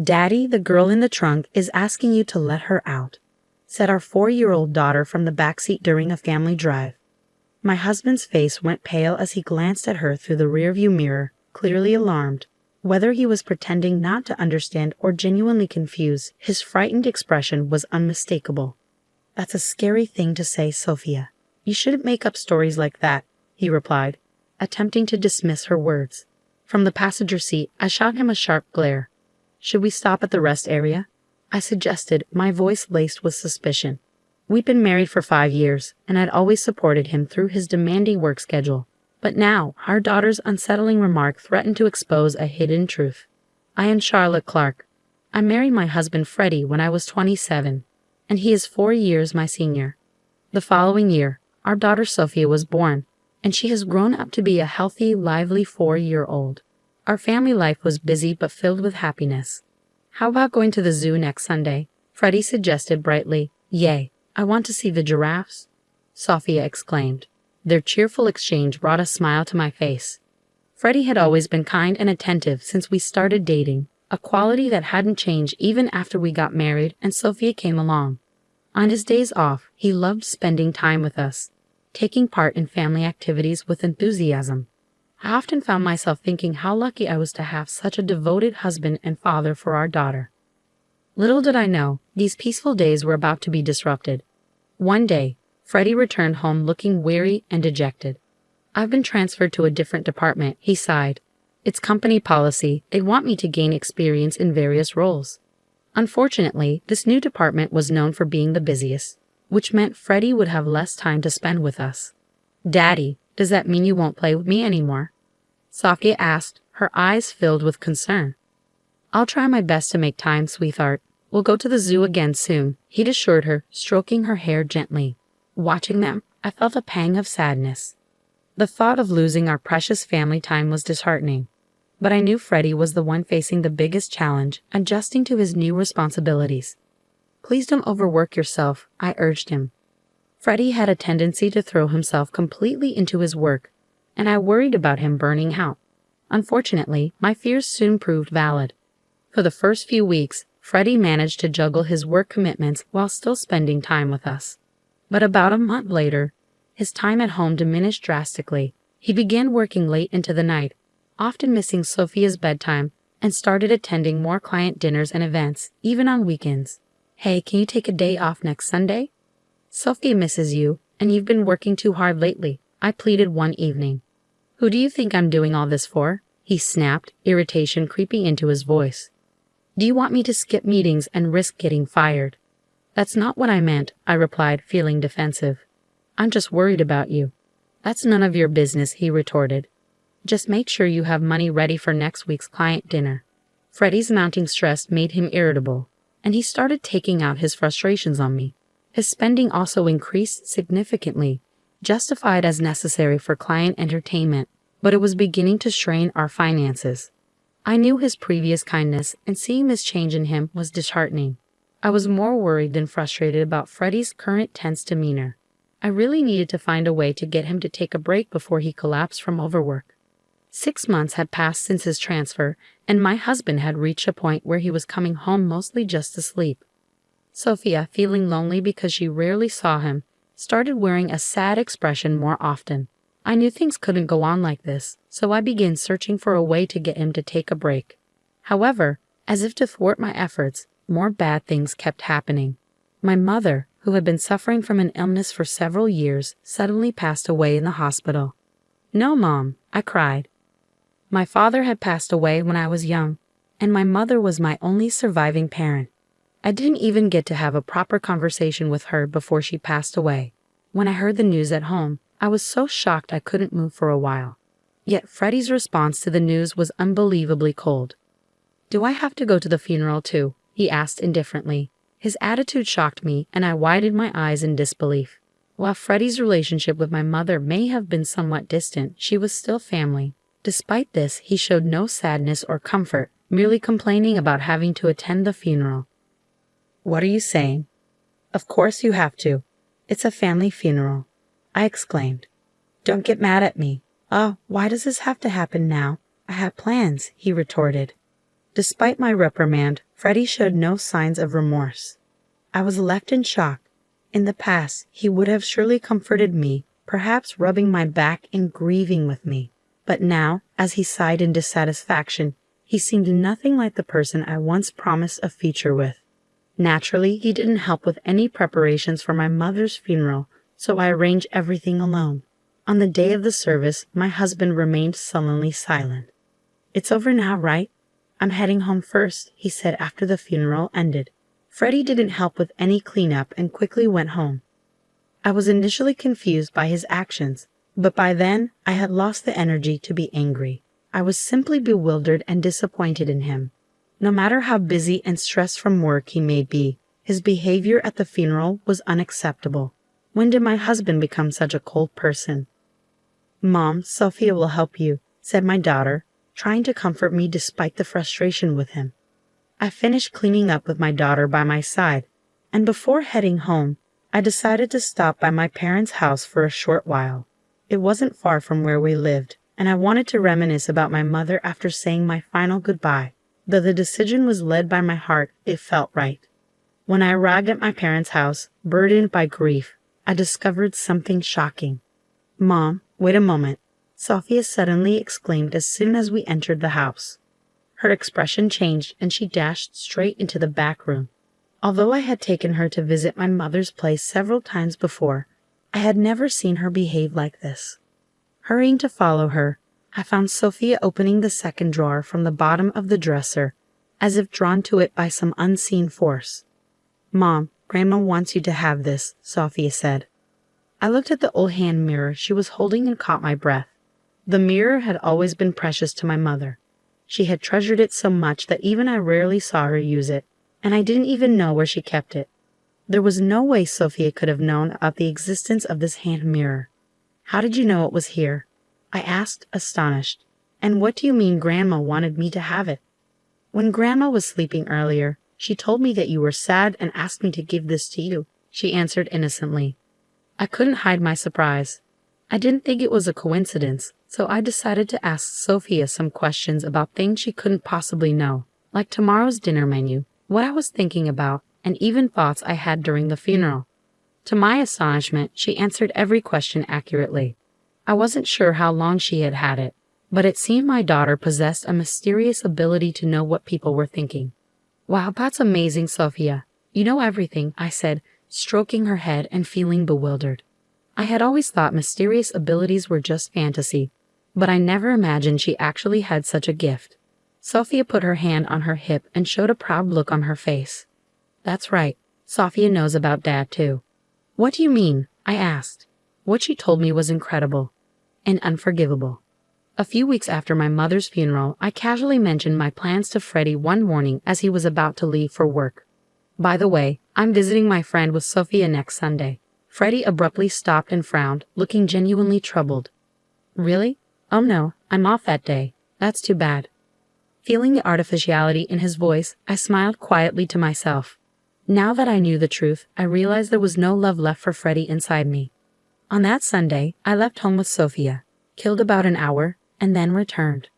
"Daddy, the girl in the trunk is asking you to let her out," said our 4-year-old daughter from the backseat during a family drive. My husband's face went pale as he glanced at her through the rearview mirror, clearly alarmed. Whether he was pretending not to understand or genuinely confused, his frightened expression was unmistakable. "That's a scary thing to say, Sophia. You shouldn't make up stories like that," he replied, attempting to dismiss her words. From the passenger seat, I shot him a sharp glare. "Should we stop at the rest area?" I suggested, my voice laced with suspicion. We'd been married for 5 years, and I'd always supported him through his demanding work schedule. But now, our daughter's unsettling remark threatened to expose a hidden truth. "I am Charlotte Clark. I married my husband Freddie when I was 27, and he is 4 years my senior. The following year, our daughter Sophia was born, and she has grown up to be a healthy, lively 4-year-old. Our family life was busy but filled with happiness. How about going to the zoo next Sunday?" Freddie suggested brightly. "Yay, I want to see the giraffes," Sophia exclaimed. Their cheerful exchange brought a smile to my face. Freddie had always been kind and attentive since we started dating, a quality that hadn't changed even after we got married and Sophia came along. On his days off, he loved spending time with us, taking part in family activities with enthusiasm. I often found myself thinking how lucky I was to have such a devoted husband and father for our daughter. Little did I know, these peaceful days were about to be disrupted. One day, Freddie returned home looking weary and dejected. "I've been transferred to a different department," he sighed. "It's company policy. They want me to gain experience in various roles." Unfortunately, this new department was known for being the busiest, which meant Freddie would have less time to spend with us. "Daddy, does that mean you won't play with me anymore?" Sophia asked, her eyes filled with concern. "I'll try my best to make time, sweetheart. We'll go to the zoo again soon," he'd assured her, stroking her hair gently. Watching them, I felt a pang of sadness. The thought of losing our precious family time was disheartening. But I knew Freddie was the one facing the biggest challenge, adjusting to his new responsibilities. "Please don't overwork yourself," I urged him. Freddie had a tendency to throw himself completely into his work, and I worried about him burning out. Unfortunately, my fears soon proved valid. For the first few weeks, Freddie managed to juggle his work commitments while still spending time with us. But about a month later, his time at home diminished drastically. He began working late into the night, often missing Sophia's bedtime, and started attending more client dinners and events, even on weekends. "Hey, can you take a day off next Sunday? Sophia misses you, and you've been working too hard lately," I pleaded one evening. "Who do you think I'm doing all this for?" he snapped, irritation creeping into his voice. "Do you want me to skip meetings and risk getting fired?" "That's not what I meant," I replied, feeling defensive. "I'm just worried about you." "That's none of your business," he retorted. "Just make sure you have money ready for next week's client dinner." Freddie's mounting stress made him irritable, and he started taking out his frustrations on me. His spending also increased significantly, justified as necessary for client entertainment, but it was beginning to strain our finances. I knew his previous kindness, and seeing this change in him was disheartening. I was more worried than frustrated about Freddie's current tense demeanor. I really needed to find a way to get him to take a break before he collapsed from overwork. 6 months had passed since his transfer, and my husband had reached a point where he was coming home mostly just to sleep. Sophia, feeling lonely because she rarely saw him, started wearing a sad expression more often. I knew things couldn't go on like this, so I began searching for a way to get him to take a break. However, as if to thwart my efforts, more bad things kept happening. My mother, who had been suffering from an illness for several years, suddenly passed away in the hospital. "No, Mom," I cried. My father had passed away when I was young, and my mother was my only surviving parent. I didn't even get to have a proper conversation with her before she passed away. When I heard the news at home, I was so shocked I couldn't move for a while. Yet Freddie's response to the news was unbelievably cold. "Do I have to go to the funeral too?" he asked indifferently. His attitude shocked me, and I widened my eyes in disbelief. While Freddie's relationship with my mother may have been somewhat distant, she was still family. Despite this, he showed no sadness or comfort, merely complaining about having to attend the funeral. "What are you saying?" "Of course you have to. It's a family funeral," I exclaimed. "Don't get mad at me." "Oh, why does this have to happen now? I had plans," he retorted. Despite my reprimand, Freddie showed no signs of remorse. I was left in shock. In the past, he would have surely comforted me, perhaps rubbing my back and grieving with me. But now, as he sighed in dissatisfaction, he seemed nothing like the person I once promised a future with. Naturally, he didn't help with any preparations for my mother's funeral, so I arranged everything alone. On the day of the service, my husband remained sullenly silent. "It's over now, right? I'm heading home first," he said after the funeral ended. Freddie didn't help with any cleanup and quickly went home. I was initially confused by his actions, but by then I had lost the energy to be angry. I was simply bewildered and disappointed in him. No matter how busy and stressed from work he may be, his behavior at the funeral was unacceptable. When did my husband become such a cold person? "Mom, Sophia will help you," said my daughter, trying to comfort me despite the frustration with him. I finished cleaning up with my daughter by my side, and before heading home, I decided to stop by my parents' house for a short while. It wasn't far from where we lived, and I wanted to reminisce about my mother after saying my final goodbye. Though the decision was led by my heart, it felt right. When I arrived at my parents' house, burdened by grief, I discovered something shocking. "Mom, wait a moment," Sophia suddenly exclaimed as soon as we entered the house. Her expression changed and she dashed straight into the back room. Although I had taken her to visit my mother's place several times before, I had never seen her behave like this. Hurrying to follow her, I found Sophia opening the second drawer from the bottom of the dresser, as if drawn to it by some unseen force. "Mom, Grandma wants you to have this," Sophia said. I looked at the old hand mirror she was holding and caught my breath. The mirror had always been precious to my mother. She had treasured it so much that even I rarely saw her use it, and I didn't even know where she kept it. There was no way Sophia could have known about the existence of this hand mirror. "How did you know it was here?" I asked, astonished. "And what do you mean Grandma wanted me to have it?" "When Grandma was sleeping earlier, she told me that you were sad and asked me to give this to you," she answered innocently. I couldn't hide my surprise. I didn't think it was a coincidence, so I decided to ask Sophia some questions about things she couldn't possibly know, like tomorrow's dinner menu, what I was thinking about, and even thoughts I had during the funeral. To my astonishment, she answered every question accurately. I wasn't sure how long she had had it, but it seemed my daughter possessed a mysterious ability to know what people were thinking. "Wow, that's amazing, Sophia. You know everything," I said, stroking her head and feeling bewildered. I had always thought mysterious abilities were just fantasy, but I never imagined she actually had such a gift. Sophia put her hand on her hip and showed a proud look on her face. "That's right. Sophia knows about Dad, too." "What do you mean?" I asked. What she told me was incredible and unforgivable. A few weeks after my mother's funeral, I casually mentioned my plans to Freddie one morning as he was about to leave for work. "By the way, I'm visiting my friend with Sophia next Sunday." Freddie abruptly stopped and frowned, looking genuinely troubled. "Really? Oh no, I'm off that day. That's too bad." Feeling the artificiality in his voice, I smiled quietly to myself. Now that I knew the truth, I realized there was no love left for Freddie inside me. On that Sunday, I left home with Sophia, killed about an hour, and then returned.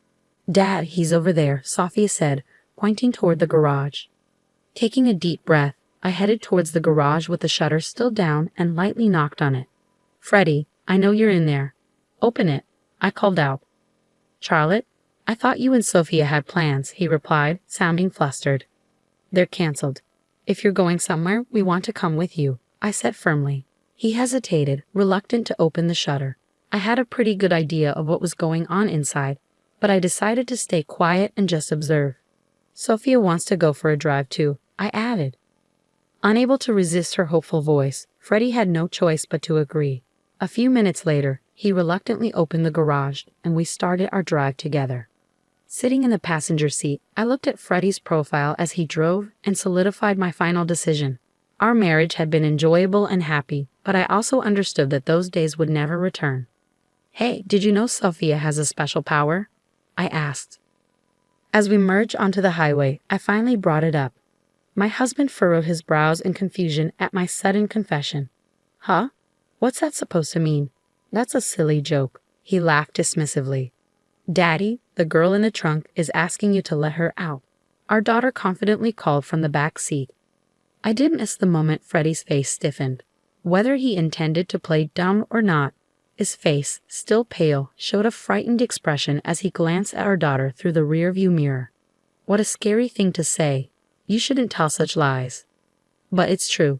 "Dad, he's over there," Sophia said, pointing toward the garage. Taking a deep breath, I headed towards the garage with the shutter still down and lightly knocked on it. "Freddie, I know you're in there. Open it," I called out. "Charlotte, I thought you and Sophia had plans," he replied, sounding flustered. "They're canceled. If you're going somewhere, we want to come with you," I said firmly. He hesitated, reluctant to open the shutter. I had a pretty good idea of what was going on inside, but I decided to stay quiet and just observe. "Sophia wants to go for a drive too," I added. Unable to resist her hopeful voice, Freddie had no choice but to agree. A few minutes later, he reluctantly opened the garage, and we started our drive together. Sitting in the passenger seat, I looked at Freddie's profile as he drove and solidified my final decision. Our marriage had been enjoyable and happy, but I also understood that those days would never return. "Hey, did you know Sophia has a special power?" I asked. As we merged onto the highway, I finally brought it up. My husband furrowed his brows in confusion at my sudden confession. "Huh? What's that supposed to mean?" "That's a silly joke," he laughed dismissively. "Daddy, the girl in the trunk, is asking you to let her out." our daughter confidently called from the back seat. I did miss the moment Freddie's face stiffened. Whether he intended to play dumb or not, his face, still pale, showed a frightened expression as he glanced at our daughter through the rearview mirror. What a scary thing to say. You shouldn't tell such lies. But it's true.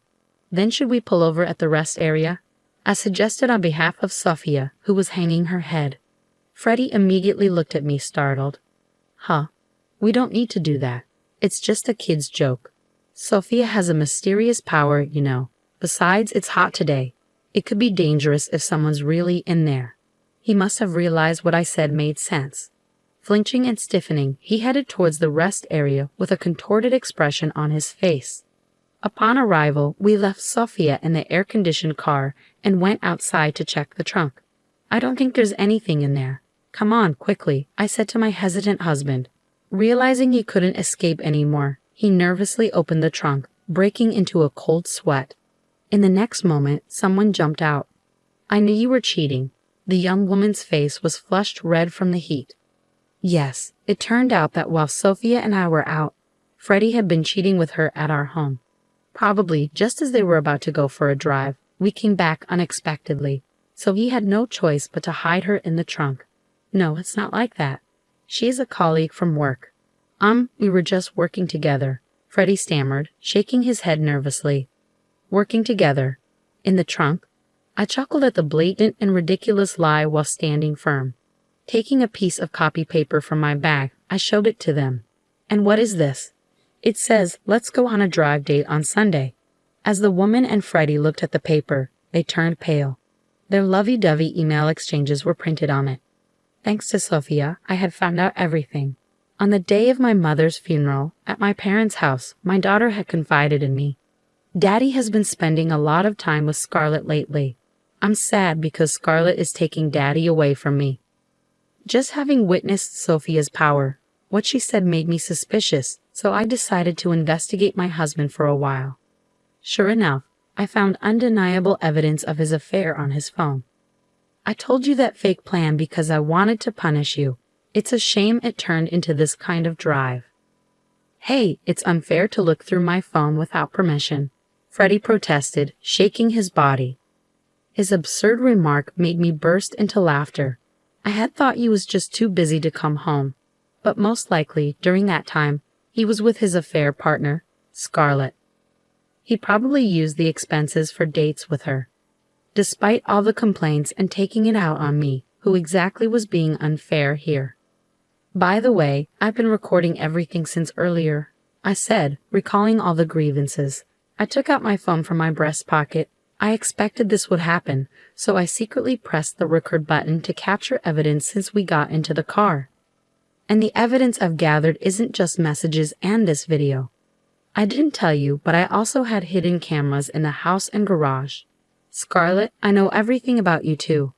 Then should we pull over at the rest area? I suggested on behalf of Sophia, who was hanging her head. Freddie immediately looked at me startled. Huh? We don't need to do that. It's just a kid's joke. Sophia has a mysterious power, you know. Besides, it's hot today. It could be dangerous if someone's really in there. He must have realized what I said made sense. Flinching and stiffening, he headed towards the rest area with a contorted expression on his face. Upon arrival, we left Sophia in the air-conditioned car and went outside to check the trunk. I don't think there's anything in there. Come on, quickly, I said to my hesitant husband. Realizing he couldn't escape anymore, he nervously opened the trunk, breaking into a cold sweat. In the next moment, someone jumped out. I knew you were cheating. The young woman's face was flushed red from the heat. Yes, it turned out that while Sophia and I were out, Freddie had been cheating with her at our home. Probably just as they were about to go for a drive, we came back unexpectedly, so he had no choice but to hide her in the trunk. No, it's not like that. She is a colleague from work. We were just working together, Freddie stammered, shaking his head nervously. Working together. In the trunk? I chuckled at the blatant and ridiculous lie while standing firm. Taking a piece of copy paper from my bag, I showed it to them. And what is this? It says, let's go on a drive date on Sunday. As the woman and Freddie looked at the paper, they turned pale. Their lovey-dovey email exchanges were printed on it. Thanks to Sophia, I had found out everything. On the day of my mother's funeral, at my parents' house, my daughter had confided in me. Daddy has been spending a lot of time with Scarlett lately. I'm sad because Scarlett is taking Daddy away from me. Just having witnessed Sophia's power, what she said made me suspicious, so I decided to investigate my husband for a while. Sure enough, I found undeniable evidence of his affair on his phone. I told you that fake plan because I wanted to punish you. It's a shame it turned into this kind of drive. Hey, it's unfair to look through my phone without permission, Freddie protested, shaking his body. His absurd remark made me burst into laughter. I had thought he was just too busy to come home, but most likely, during that time, he was with his affair partner, Scarlett. He probably used the expenses for dates with her. Despite all the complaints and taking it out on me, who exactly was being unfair here? By the way, I've been recording everything since earlier, I said, recalling all the grievances. I took out my phone from my breast pocket. I expected this would happen, so I secretly pressed the record button to capture evidence since we got into the car. And the evidence I've gathered isn't just messages and this video. I didn't tell you, but I also had hidden cameras in the house and garage. Scarlett, I know everything about you too.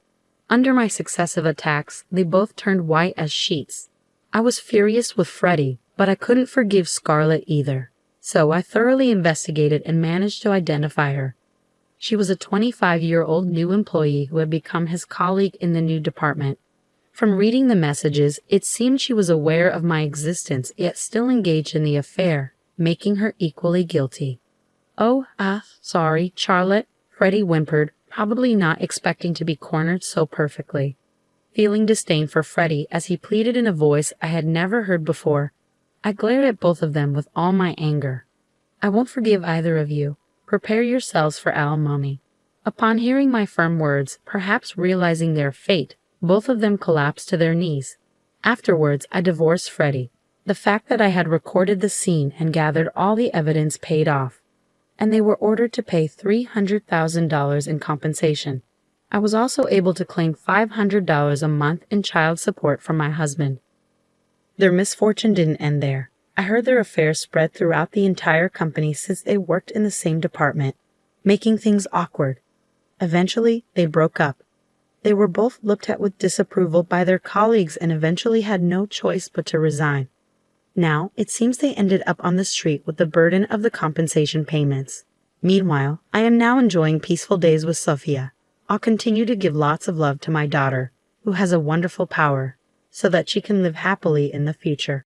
Under my successive attacks, they both turned white as sheets. I was furious with Freddie, but I couldn't forgive Scarlett either. So I thoroughly investigated and managed to identify her. She was a 25-year-old new employee who had become his colleague in the new department. From reading the messages, it seemed she was aware of my existence yet still engaged in the affair, making her equally guilty. Oh, sorry, Charlotte, Freddie whimpered, probably not expecting to be cornered so perfectly. Feeling disdain for Freddie as he pleaded in a voice I had never heard before, I glared at both of them with all my anger. I won't forgive either of you. Prepare yourselves for alimony. Upon hearing my firm words, perhaps realizing their fate, both of them collapsed to their knees. Afterwards, I divorced Freddie. The fact that I had recorded the scene and gathered all the evidence paid off, and they were ordered to pay $300,000 in compensation. I was also able to claim $500 a month in child support from my husband. Their misfortune didn't end there. I heard their affair spread throughout the entire company since they worked in the same department, making things awkward. Eventually, they broke up. They were both looked at with disapproval by their colleagues and eventually had no choice but to resign. Now, it seems they ended up on the street with the burden of the compensation payments. Meanwhile, I am now enjoying peaceful days with Sophia. I'll continue to give lots of love to my daughter, who has a wonderful power, so that she can live happily in the future.